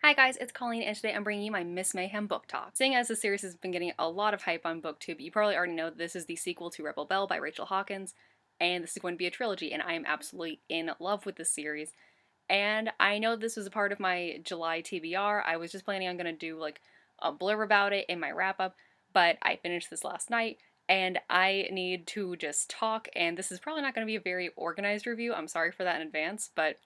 Hi guys, it's Colleen, and today I'm bringing you my Miss Mayhem book talk. Seeing as the series has been getting a lot of hype on booktube, you probably already know that this is the sequel to Rebel Belle by Rachel Hawkins, and this is going to be a trilogy, and I am absolutely in love with this series. And I know this was a part of my July TBR. I was just planning on going to do like a blurb about it in my wrap up, but I finished this last night, and I need to just talk, and this is probably not going to be a very organized review. I'm sorry for that in advance, but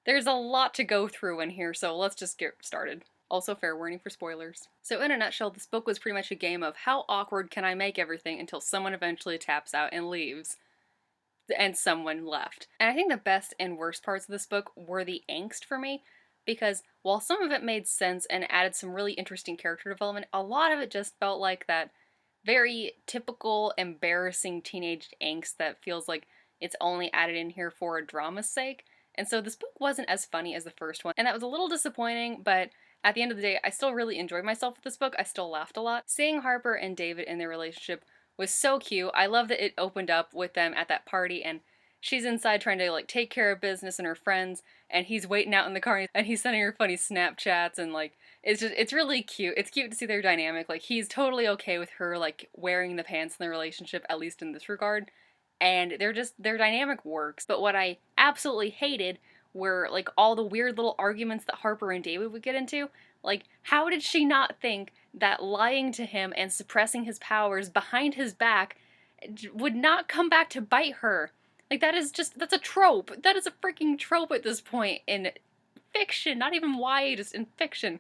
there's a lot to go through in here, so let's just get started. Also, fair warning for spoilers. So in a nutshell, this book was pretty much a game of how awkward can I make everything until someone eventually taps out and leaves. And someone left. And I think the best and worst parts of this book were the angst for me, because while some of it made sense and added some really interesting character development, a lot of it just felt like that very typical, embarrassing teenage angst that feels like it's only added in here for a drama's sake. And so this book wasn't as funny as the first one, and that was a little disappointing, but at the end of the day, I still really enjoyed myself with this book. I still laughed a lot. Seeing Harper and David in their relationship was so cute. I love that it opened up with them at that party, and she's inside trying to like take care of business and her friends, and he's waiting out in the car, and he's sending her funny Snapchats, and like it's really cute. It's cute to see their dynamic. Like he's totally okay with her like wearing the pants in the relationship, at least in this regard, and their dynamic works. But what I absolutely hated were like all the weird little arguments that Harper and David would get into. Like, how did she not think that lying to him and suppressing his powers behind his back would not come back to bite her? Like, that's a trope. That is a freaking trope at this point in fiction, not even YA, just in fiction.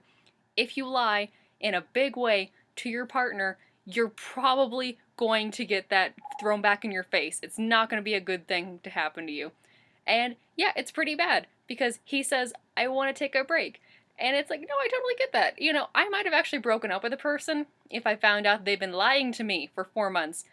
If you lie in a big way to your partner, you're probably going to get that thrown back in your face. It's not going to be a good thing to happen to you. And yeah, it's pretty bad because he says, I want to take a break. And it's like, no, I totally get that. You know, I might have actually broken up with a person if I found out they've been lying to me for 4 months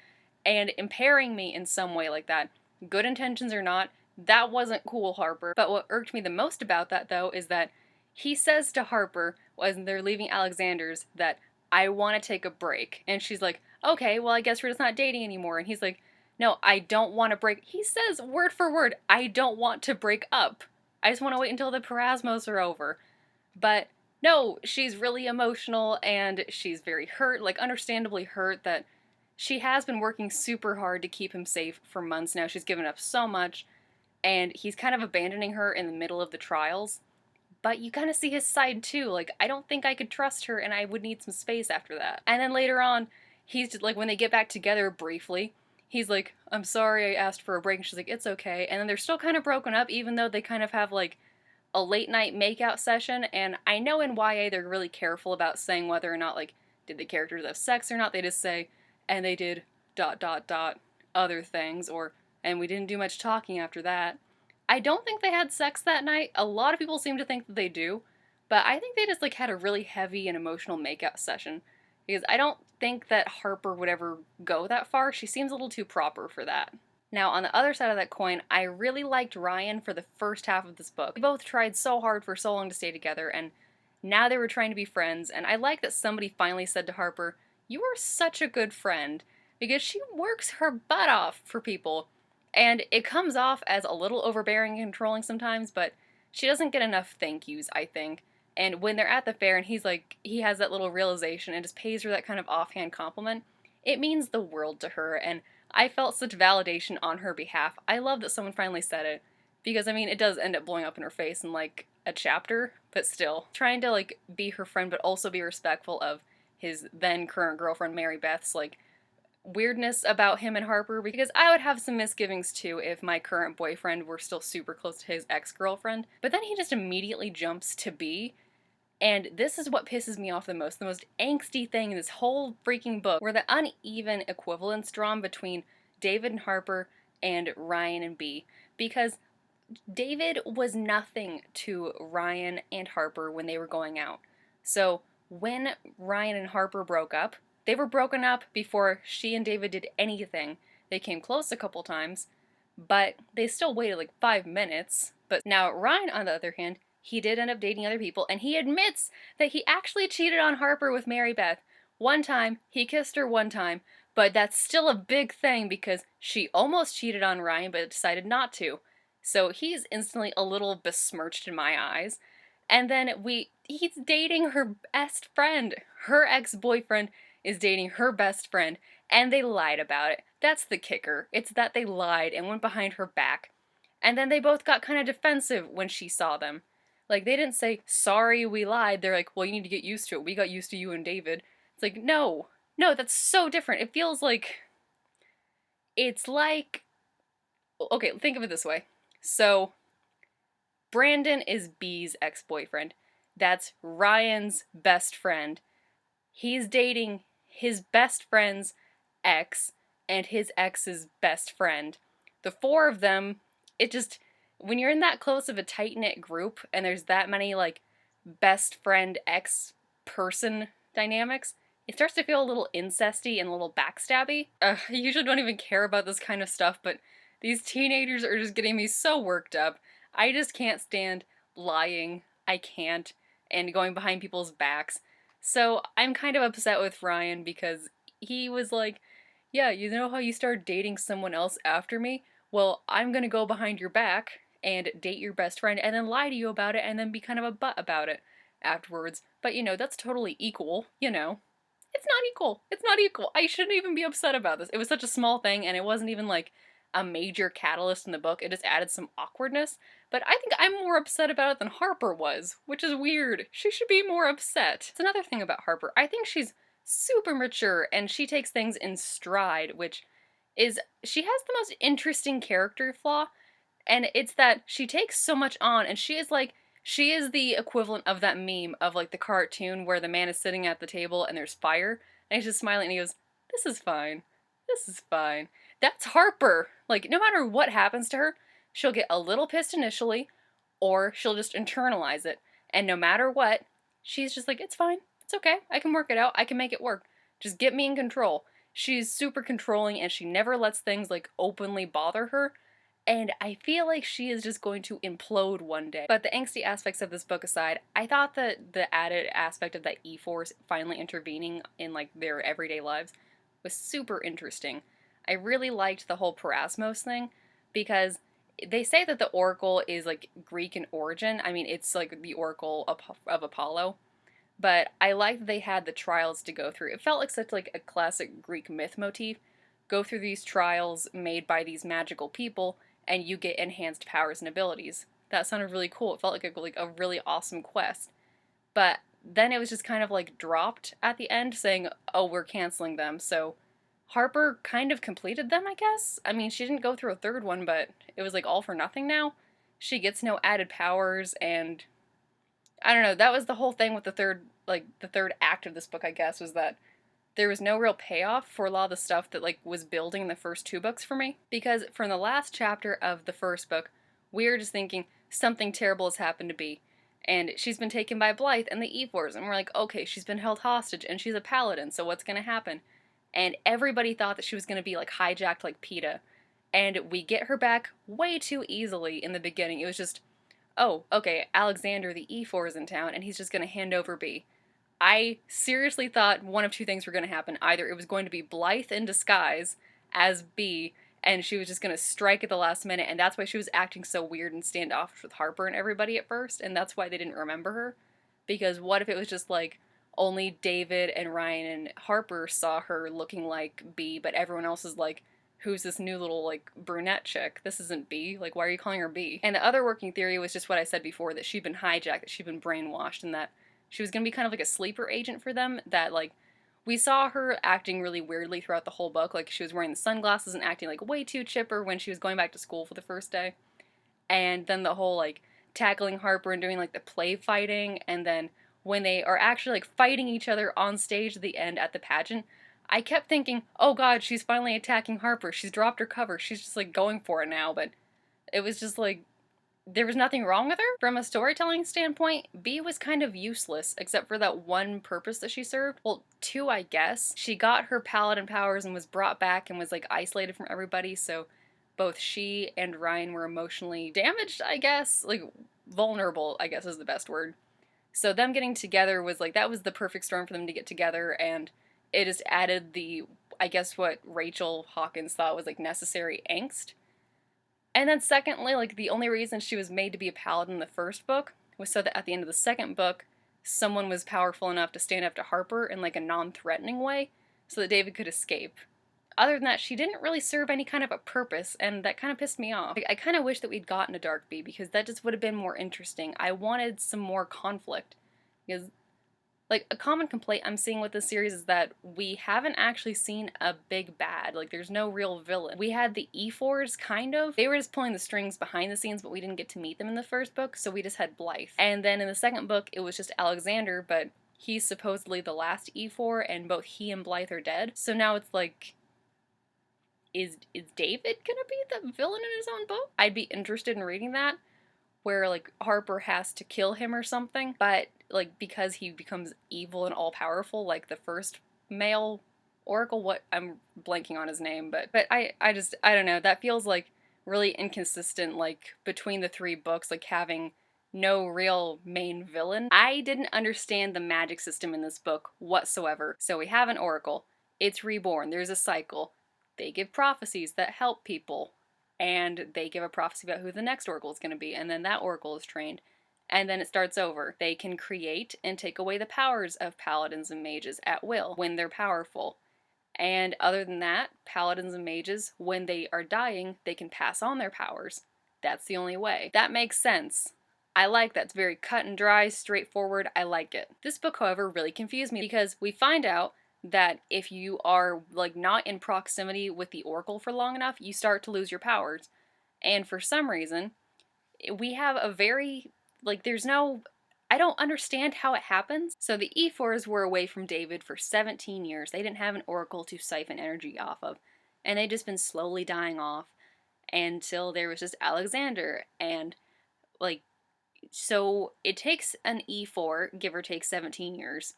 and impairing me in some way like that. Good intentions or not, that wasn't cool, Harper. But what irked me the most about that, though, is that he says to Harper, when they're leaving Alexander's, that I want to take a break. And she's like, okay, well, I guess we're just not dating anymore. And he's like, no, I don't want to break. He says word for word, I don't want to break up. I just want to wait until the parasmos are over. But no, she's really emotional and she's very hurt, like understandably hurt that she has been working super hard to keep him safe for months now. She's given up so much and he's kind of abandoning her in the middle of the trials. But you kind of see his side too. Like, I don't think I could trust her and I would need some space after that. And then later on, he's just, like, when they get back together briefly, he's like, I'm sorry I asked for a break. And she's like, it's okay. And then they're still kind of broken up, even though they kind of have, like, a late night makeout session. And I know in YA they're really careful about saying whether or not, like, did the characters have sex or not. They just say, and they did ... other things, or, and we didn't do much talking after that. I don't think they had sex that night. A lot of people seem to think that they do, but I think they just like had a really heavy and emotional makeout session because I don't think that Harper would ever go that far. She seems a little too proper for that. Now, on the other side of that coin, I really liked Ryan for the first half of this book. They both tried so hard for so long to stay together, and now they were trying to be friends, and I like that somebody finally said to Harper, you are such a good friend, because she works her butt off for people. And it comes off as a little overbearing and controlling sometimes, but she doesn't get enough thank yous, I think. And when they're at the fair and he's like, he has that little realization and just pays her that kind of offhand compliment, it means the world to her, and I felt such validation on her behalf. I love that someone finally said it, because I mean, it does end up blowing up in her face in like a chapter, but still. Trying to like be her friend, but also be respectful of his then current girlfriend, Mary Beth's like weirdness about him and Harper, because I would have some misgivings too if my current boyfriend were still super close to his ex-girlfriend. But then he just immediately jumps to B, and this is what pisses me off the most angsty thing in this whole freaking book, were the uneven equivalence drawn between David and Harper and Ryan and B, because David was nothing to Ryan and Harper when they were going out. So when Ryan and Harper broke up, they were broken up before she and David did anything. They came close a couple times, but they still waited like 5 minutes. But now Ryan, on the other hand, he did end up dating other people, and he admits that he actually cheated on Harper with Mary Beth. One time, he kissed her one time, but that's still a big thing because she almost cheated on Ryan but decided not to. So he's instantly a little besmirched in my eyes. And then he's dating her best friend. Her ex-boyfriend is dating her best friend, and they lied about it. That's the kicker. It's that they lied and went behind her back. And then they both got kind of defensive when she saw them. Like, they didn't say, sorry, we lied. They're like, well, you need to get used to it. We got used to you and David. It's like, no. No, that's so different. It feels like. It's like. Okay, think of it this way. So, Brandon is B's ex boyfriend. That's Ryan's best friend. He's dating his best friend's ex and his ex's best friend. The four of them, it just, when you're in that close of a tight knit group and there's that many, like, best friend ex person dynamics, it starts to feel a little incesty and a little backstabby. I usually don't even care about this kind of stuff, but these teenagers are just getting me so worked up. I just can't stand lying. I can't. And going behind people's backs. So I'm kind of upset with Ryan because he was like, yeah, you know how you started dating someone else after me? Well, I'm gonna go behind your back and date your best friend and then lie to you about it and then be kind of a butt about it afterwards. But that's totally equal, It's not equal. It's not equal. I shouldn't even be upset about this. It was such a small thing and it wasn't even like a major catalyst in the book. It just added some awkwardness. But I think I'm more upset about it than Harper was, which is weird. She should be more upset. It's another thing about Harper. I think she's super mature and she takes things in stride, which is she has the most interesting character flaw, and it's that she takes so much on and she is the equivalent of that meme of like the cartoon where the man is sitting at the table and there's fire and he's just smiling and he goes, "This is fine. This is fine." That's Harper. Like, no matter what happens to her, she'll get a little pissed initially, or she'll just internalize it. And no matter what, she's just like, it's fine. It's okay. I can work it out. I can make it work. Just get me in control. She's super controlling and she never lets things like openly bother her. And I feel like she is just going to implode one day. But the angsty aspects of this book aside, I thought that the added aspect of that E-Force finally intervening in like their everyday lives was super interesting. I really liked the whole Parasmos thing because they say that the Oracle is like Greek in origin. I mean, it's like the Oracle of Apollo. But I liked that they had the trials to go through. It felt like such like a classic Greek myth motif. Go through these trials made by these magical people, and you get enhanced powers and abilities. That sounded really cool. It felt like a really awesome quest. But then it was just kind of like dropped at the end saying, oh, we're canceling them. So Harper kind of completed them, I guess. I mean, she didn't go through a third one, but it was like all for nothing now. She gets no added powers, and I don't know, that was the whole thing with the third act of this book, I guess, was that there was no real payoff for a lot of the stuff that like was building in the first two books for me. Because from the last chapter of the first book, we're just thinking something terrible has happened to Bee. And she's been taken by Blythe and the E-Force, and we're like, okay, she's been held hostage and she's a paladin, so what's gonna happen? And everybody thought that she was gonna be like hijacked like PETA. And we get her back way too easily in the beginning. It was just, oh, okay, Alexander the E4 is in town and he's just gonna hand over Bee. I seriously thought one of two things were going to happen. Either it was going to be Blythe in disguise as Bee, and she was just going to strike at the last minute, and that's why she was acting so weird and standoffish with Harper and everybody at first, and that's why they didn't remember her. Because what if it was just like only David and Ryan and Harper saw her looking like Bee, but everyone else is like, who's this new little like brunette chick? This isn't Bee. Like, why are you calling her Bee? And the other working theory was just what I said before, that she'd been hijacked, that she'd been brainwashed, and that she was going to be kind of like a sleeper agent for them, that like we saw her acting really weirdly throughout the whole book. Like, she was wearing the sunglasses and acting like way too chipper when she was going back to school for the first day. And then the whole like tackling Harper and doing like the play fighting, and then when they are actually like fighting each other on stage at the end at the pageant, I kept thinking, oh god, she's finally attacking Harper. She's dropped her cover. She's just like going for it now. But it was just like, there was nothing wrong with her. From a storytelling standpoint, Bee was kind of useless, except for that one purpose that she served. Well, two, I guess. She got her paladin powers and was brought back and was like isolated from everybody, so both she and Ryan were emotionally damaged, I guess. Like, vulnerable, I guess is the best word. So them getting together was like, that was the perfect storm for them to get together, and it just added the, I guess what Rachel Hawkins thought was like necessary angst. And then secondly, like the only reason she was made to be a paladin in the first book was so that at the end of the second book, someone was powerful enough to stand up to Harper in like a non-threatening way so that David could escape. Other than that, she didn't really serve any kind of a purpose, and that kind of pissed me off. I kind of wish that we'd gotten a Dark Bee, because that just would have been more interesting. I wanted some more conflict, because, like, a common complaint I'm seeing with this series is that we haven't actually seen a big bad. Like, there's no real villain. We had the E4s, kind of. They were just pulling the strings behind the scenes, but we didn't get to meet them in the first book, so we just had Blythe. And then in the second book, it was just Alexander, but he's supposedly the last E4, and both he and Blythe are dead. So now it's like, is David gonna be the villain in his own book? I'd be interested in reading that, where like Harper has to kill him or something, but like because he becomes evil and all powerful, like the first male Oracle. What, I'm blanking on his name, but I don't know. That feels like really inconsistent, like between the three books, like having no real main villain. I didn't understand the magic system in this book whatsoever. So we have an Oracle. It's reborn. There's a cycle. They give prophecies that help people, and they give a prophecy about who the next Oracle is going to be, and then that Oracle is trained, and then it starts over. They can create and take away the powers of paladins and mages at will when they're powerful. And other than that, paladins and mages, when they are dying, they can pass on their powers. That's the only way. That makes sense. I like that. It's very cut and dry, straightforward. I like it. This book, however, really confused me, because we find out that if you are like not in proximity with the Oracle for long enough, you start to lose your powers. And for some reason, we have a very, like, I don't understand how it happens. So the E4s were away from David for 17 years. They didn't have an Oracle to siphon energy off of. And they'd just been slowly dying off until there was just Alexander. And like, so it takes an E4, give or take 17 years.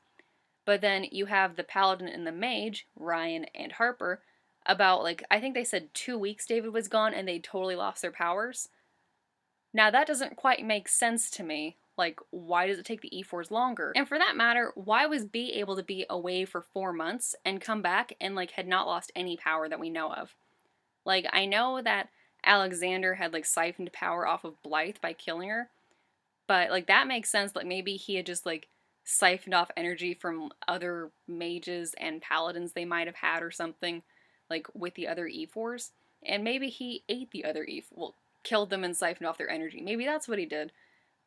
But then you have the Paladin and the Mage, Ryan and Harper, about, like, I think they said 2 weeks David was gone and they totally lost their powers. Now that doesn't quite make sense to me. Like, why does it take the E4s longer? And for that matter, why was B able to be away for 4 months and come back and, like, had not lost any power that we know of? Like, I know that Alexander had, like, siphoned power off of Blythe by killing her, but, like, that makes sense. Like, maybe he had just, like, siphoned off energy from other mages and paladins they might have had or something, like with the other E4s. And maybe he ate the other well, killed them and siphoned off their energy. Maybe that's what he did.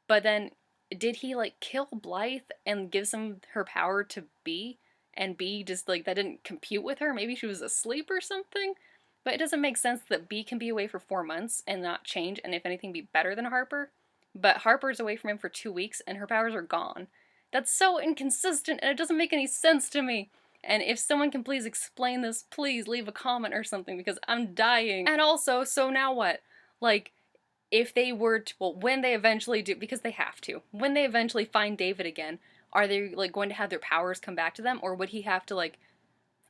But then, did he like kill Blythe and give some her power to B? And B just like, that didn't compute with her? Maybe she was asleep or something? But it doesn't make sense that B can be away for 4 months and not change, and if anything be better than Harper. But Harper's away from him for 2 weeks and her powers are gone. That's so inconsistent, and it doesn't make any sense to me. And if someone can please explain this, please leave a comment or something, because I'm dying. And also, so now what? Like, if they were to, well, when they eventually do, because they have to, when they eventually find David again, are they, like, going to have their powers come back to them? Or would he have to, like,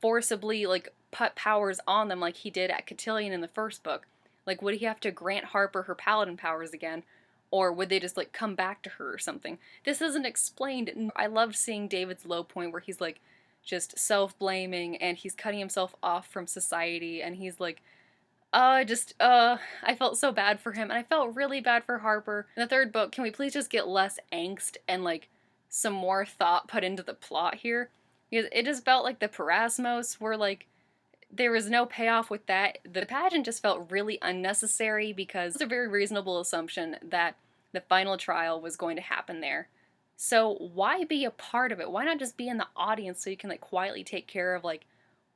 forcibly, like, put powers on them like he did at Cotillion in the first book? Like, would he have to grant Harper her paladin powers again? Or would they just, like, come back to her or something? This isn't explained. I loved seeing David's low point where he's, like, just self-blaming and he's cutting himself off from society and he's, like, I felt so bad for him, and I felt really bad for Harper. In the third book, can we please just get less angst and, like, some more thought put into the plot here? Because it just felt like the Parasmos were, like, there was no payoff with that. The pageant just felt really unnecessary because it's a very reasonable assumption that the final trial was going to happen there. So why be a part of it? Why not just be in the audience so you can, like, quietly take care of, like,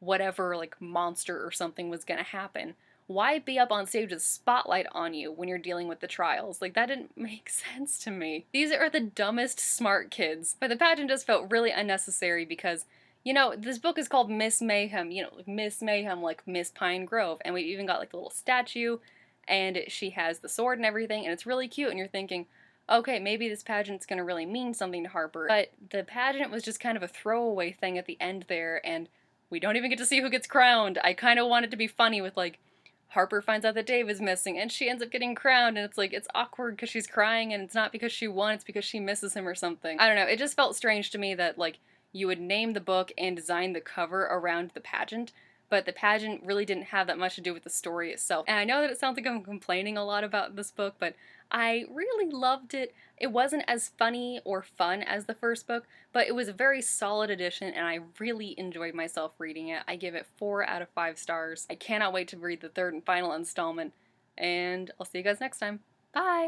whatever, like, monster or something was gonna happen? Why be up on stage with a spotlight on you when you're dealing with the trials? Like, that didn't make sense to me. These are the dumbest smart kids. But the pageant just felt really unnecessary because, you know, this book is called Miss Mayhem, you know, like Miss Mayhem, like Miss Pine Grove, and we've even got, like, a little statue, and she has the sword and everything, and it's really cute, and you're thinking, okay, maybe this pageant's gonna really mean something to Harper. But the pageant was just kind of a throwaway thing at the end there, and we don't even get to see who gets crowned. I kind of want it to be funny with, like, Harper finds out that Dave is missing, and she ends up getting crowned, and it's like, it's awkward because she's crying, and it's not because she won, it's because she misses him or something. I don't know, it just felt strange to me that, like, you would name the book and design the cover around the pageant, but the pageant really didn't have that much to do with the story itself. And I know that it sounds like I'm complaining a lot about this book, but I really loved it. It wasn't as funny or fun as the first book, but it was a very solid addition and I really enjoyed myself reading it. I give it 4 out of 5 stars. I cannot wait to read the third and final installment, and I'll see you guys next time. Bye!